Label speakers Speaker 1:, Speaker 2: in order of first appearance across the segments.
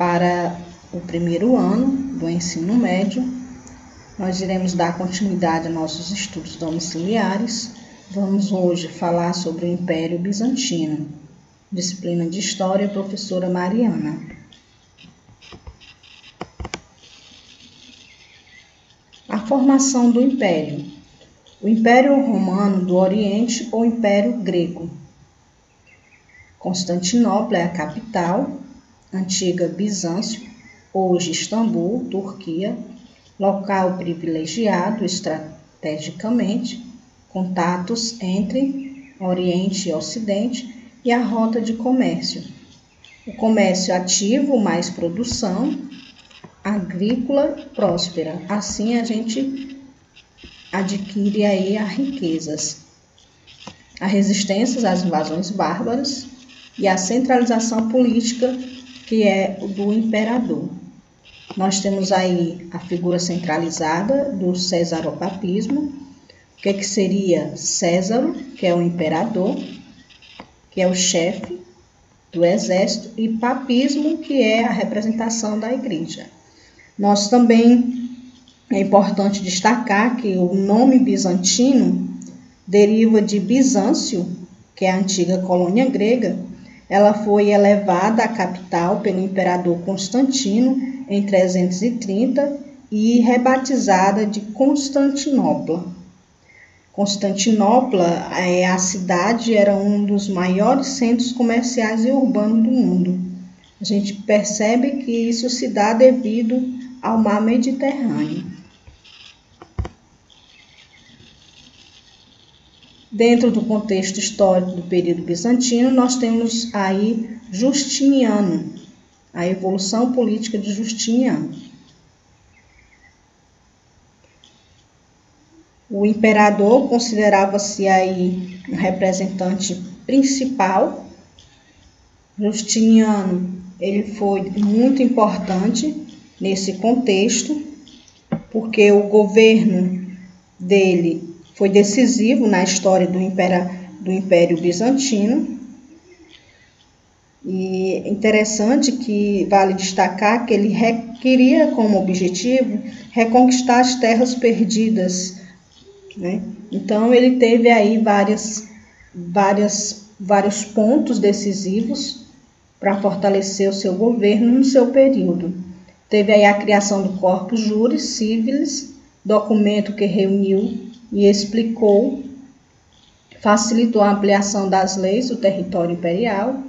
Speaker 1: para o primeiro ano do ensino médio. Nós iremos dar continuidade a nossos estudos domiciliares. Vamos hoje falar sobre o Império Bizantino. Disciplina de História, professora Mariana. A formação do Império. O Império Romano do Oriente ou Império Grego. Constantinopla é a capital, antiga Bizâncio, hoje Istambul, Turquia, local privilegiado estrategicamente, contatos entre Oriente e Ocidente e a rota de comércio. O comércio ativo mais produção, agrícola próspera. Assim a gente adquire aí as riquezas. A resistência às invasões bárbaras e a centralização política, que é o do imperador. Nós temos aí a figura centralizada do cesaropapismo. O que seria Césaro, que é o imperador, que é o chefe do exército, e papismo, que é a representação da igreja. Nós também é importante destacar que o nome bizantino deriva de Bizâncio, que é a antiga colônia grega. Ela foi elevada à capital pelo imperador Constantino em 330 e rebatizada de Constantinopla. Constantinopla, a cidade, era um dos maiores centros comerciais e urbanos do mundo. A gente percebe que isso se dá devido ao mar Mediterrâneo. Dentro do contexto histórico do período bizantino, nós temos aí Justiniano, a evolução política de Justiniano. O imperador considerava-se aí um representante principal. Justiniano, ele foi muito importante nesse contexto, porque o governo dele foi decisivo na história do Império Bizantino. E interessante que vale destacar que ele queria como objetivo reconquistar as terras perdidas, né? Então ele teve aí vários pontos decisivos para fortalecer o seu governo no seu período. Teve aí a criação do Corpus Juris Civilis, documento que reuniu e explicou, facilitou a ampliação das leis do território imperial.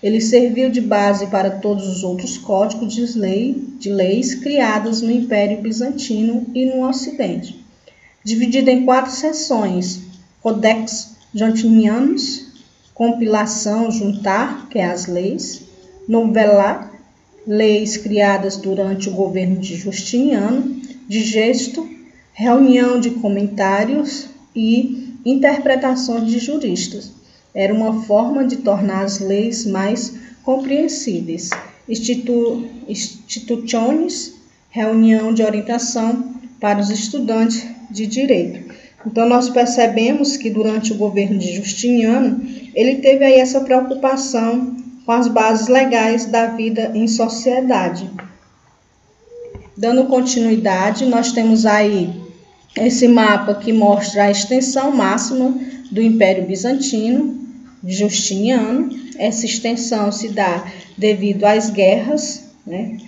Speaker 1: Ele serviu de base para todos os outros códigos de leis criadas no Império Bizantino e no Ocidente. Dividido em 4 seções: Codex Justinianus, compilação, juntar, que é as leis; Novella, leis criadas durante o governo de Justiniano; Digesto, reunião de comentários e interpretações de juristas. Era uma forma de tornar as leis mais compreensíveis. Institutiones, reunião de orientação para os estudantes de direito. Então, nós percebemos que durante o governo de Justiniano, ele teve aí essa preocupação com as bases legais da vida em sociedade. Dando continuidade, nós temos aí esse mapa que mostra a extensão máxima do Império Bizantino, de Justiniano. Essa extensão se dá devido às guerras, né?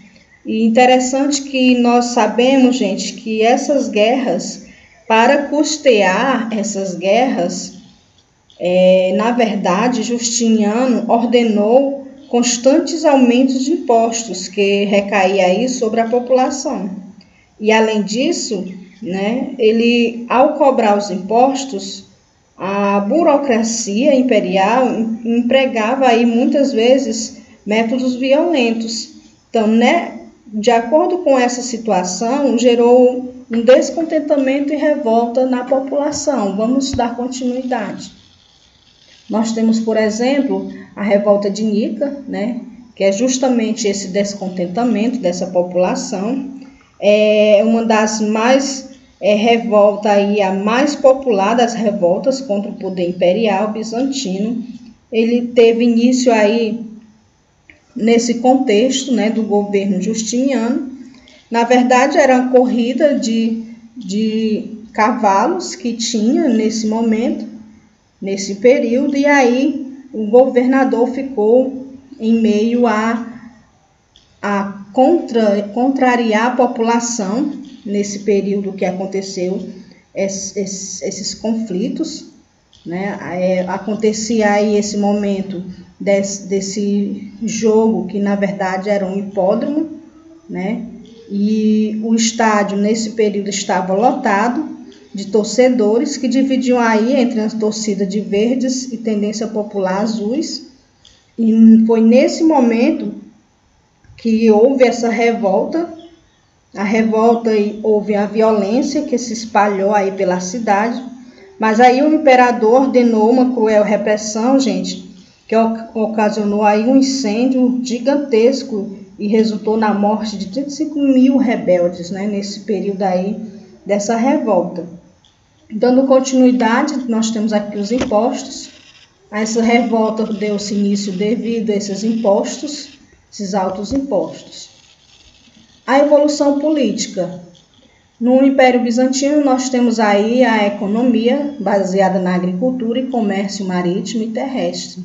Speaker 1: E interessante que nós sabemos, gente, que essas guerras, para custear essas guerras, na verdade, Justiniano ordenou constantes aumentos de impostos que recaía aí sobre a população. E além disso, né, ele, ao cobrar os impostos, a burocracia imperial empregava aí muitas vezes métodos violentos. Então, né, de acordo com essa situação, gerou um descontentamento e revolta na população. Vamos dar continuidade. Nós temos, por exemplo, a revolta de Nica, né, que é justamente esse descontentamento dessa população. É uma das mais revolta aí, a mais popular das revoltas contra o poder imperial bizantino. Ele teve início aí nesse contexto, né, do governo Justiniano. Na verdade, era uma corrida de cavalos que tinha nesse momento, nesse período, e aí o governador ficou em meio a contrariar a população nesse período que aconteceu esses conflitos, né? Acontecia aí esse momento desse jogo que na verdade era um hipódromo, né? E o estádio nesse período estava lotado de torcedores que dividiam aí entre as torcidas de verdes e tendência popular azuis. E foi nesse momento que houve essa revolta. A revolta e houve a violência que se espalhou aí pela cidade. Mas aí o imperador ordenou uma cruel repressão, gente, que ocasionou aí um incêndio gigantesco e resultou na morte de 35 mil rebeldes, né, nesse período aí dessa revolta. Dando continuidade, nós temos aqui os impostos. Essa revolta deu-se início devido a esses impostos, esses altos impostos. A evolução política. No Império Bizantino, nós temos aí a economia baseada na agricultura e comércio marítimo e terrestre.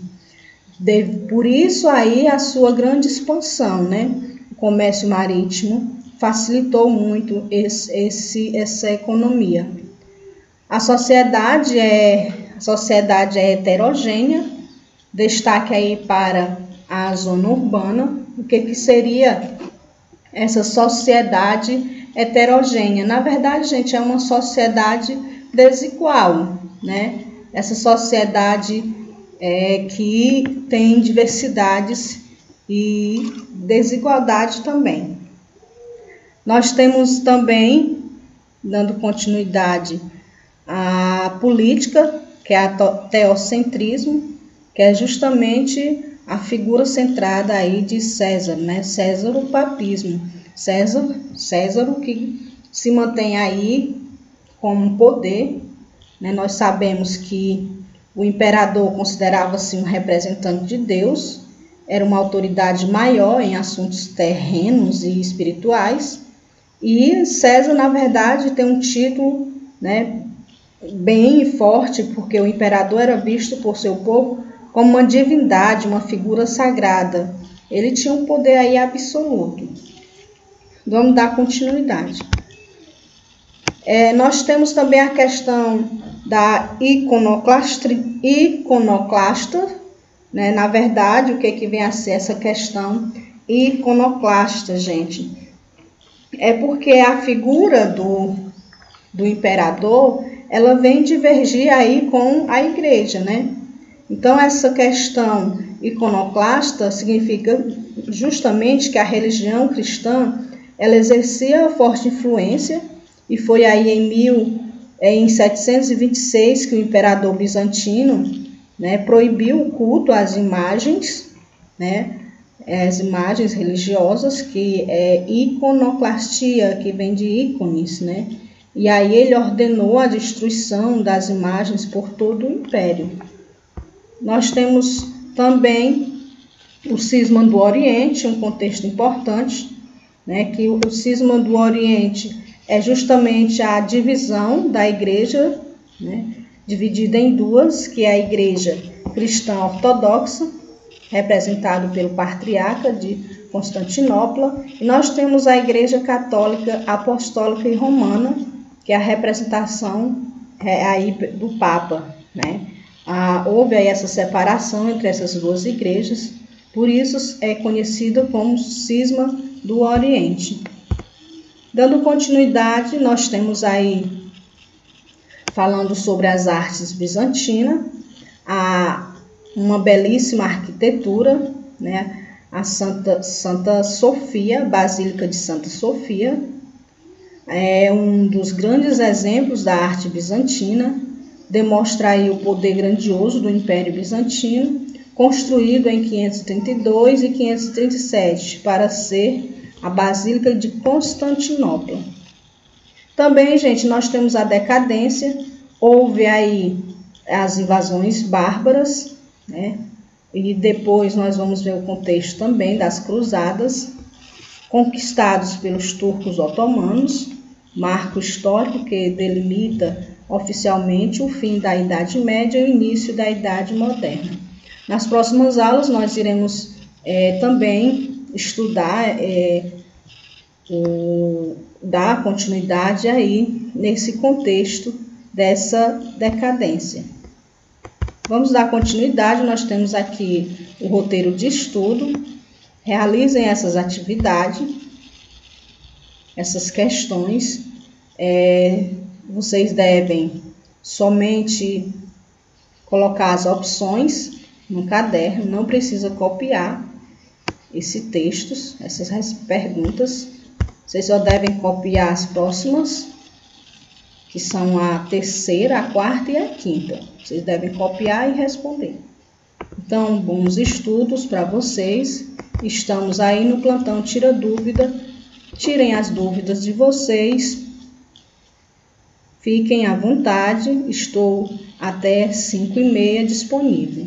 Speaker 1: Por isso aí a sua grande expansão, né? O comércio marítimo facilitou muito essa economia. A sociedade é heterogênea. Destaque aí para a zona urbana. O que seria essa sociedade heterogênea? Na verdade, gente, é uma sociedade desigual, né? Essa sociedade que tem diversidades e desigualdade também. Nós temos também, dando continuidade, a política, que é a teocentrismo, que é justamente a figura centrada aí de César, né? César, o papismo. César o que se mantém aí como poder, né? Nós sabemos que o imperador considerava-se um representante de Deus, era uma autoridade maior em assuntos terrenos e espirituais, e César, na verdade, tem um título, né, bem forte, porque o imperador era visto por seu povo como uma divindade, uma figura sagrada. Ele tinha um poder aí absoluto. Vamos dar continuidade. Nós temos também a questão da iconoclasta, né? Na verdade, o que vem a ser essa questão iconoclasta, gente? É porque a figura do imperador, ela vem divergir aí com a igreja, né? Então, essa questão iconoclasta significa justamente que a religião cristã, ela exercia forte influência, e foi aí em 726 que o imperador bizantino, né, proibiu o culto às imagens, né, as imagens religiosas, que é iconoclastia, que vem de ícones, né? E aí ele ordenou a destruição das imagens por todo o império. Nós temos também o cisma do Oriente, um contexto importante, né, que o cisma do Oriente é justamente a divisão da igreja, né, dividida em duas, que é a igreja cristã ortodoxa, representado pelo patriarca de Constantinopla, e nós temos a igreja católica, apostólica e romana, que é a representação aí do Papa, né? Houve aí essa separação entre essas duas igrejas, por isso é conhecida como cisma do Oriente. Dando continuidade, nós temos aí, falando sobre as artes bizantinas, uma belíssima arquitetura, né? A Santa Sofia, Basílica de Santa Sofia, é um dos grandes exemplos da arte bizantina, demonstra aí o poder grandioso do Império Bizantino, construído em 532 e 537, para ser a Basílica de Constantinopla. Também, gente, nós temos a decadência, houve aí as invasões bárbaras, né? E depois nós vamos ver o contexto também das cruzadas, conquistados pelos turcos otomanos, marco histórico que delimita oficialmente o fim da Idade Média e o início da Idade Moderna. Nas próximas aulas nós iremos também estudar, dar continuidade aí nesse contexto dessa decadência. Vamos dar continuidade, nós temos aqui o roteiro de estudo. Realizem essas atividades, essas questões. Vocês devem somente colocar as opções no caderno, não precisa copiar esses textos, essas perguntas. Vocês só devem copiar as próximas, que são a terceira, a quarta e a quinta. Vocês devem copiar e responder. Então, bons estudos para vocês. Estamos aí no plantão Tira Dúvida. Tirem as dúvidas de vocês. Fiquem à vontade. Estou até 5h30 disponível.